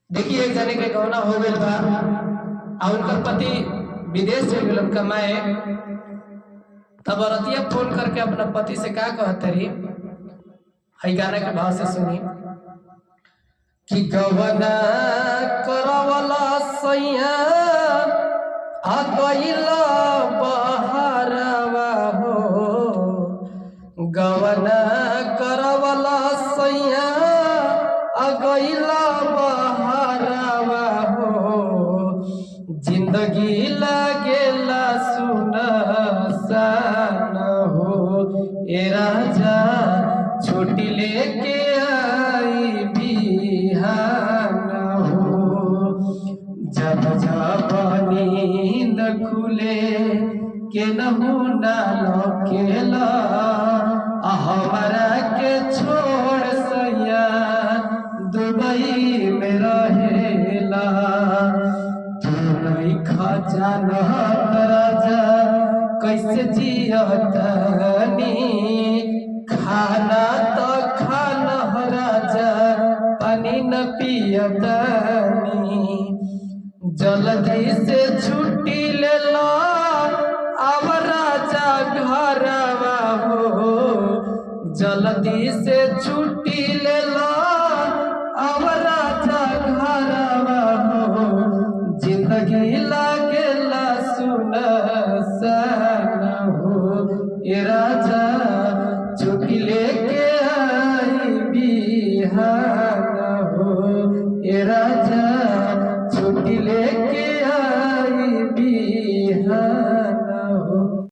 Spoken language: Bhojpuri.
देखिए एक जने के गौना हो गइल बा और उनकर पति विदेश चल गइल कमाए। तब औरतिया फोन करके अपना पति से का कहते रही, हई गाना के भाव से सुनी कि गवना करवला सैया आ गइला बहरवा हो, गवना करवला सैया आ गइला बहरवा हो, जिंदगी लागेला सुनसान हो, ए राजा छोटी लेके आई बिहान हो, जब जब नींद खुले के नहू ना लौकेला, हमारा के छोड़ सैया दुबई में रहेला, तू नहीं खजाना राजा कैसे जियतनी, खाना तो खाना राजा पानी न पियतनी, जल्दी से छुट्टी ले लो अब राजा घरवा हो, जल्दी से छुट्टी ले लो अब राजा घरवा हो, जिंदगी लागेला सुनसान हो, ए राजा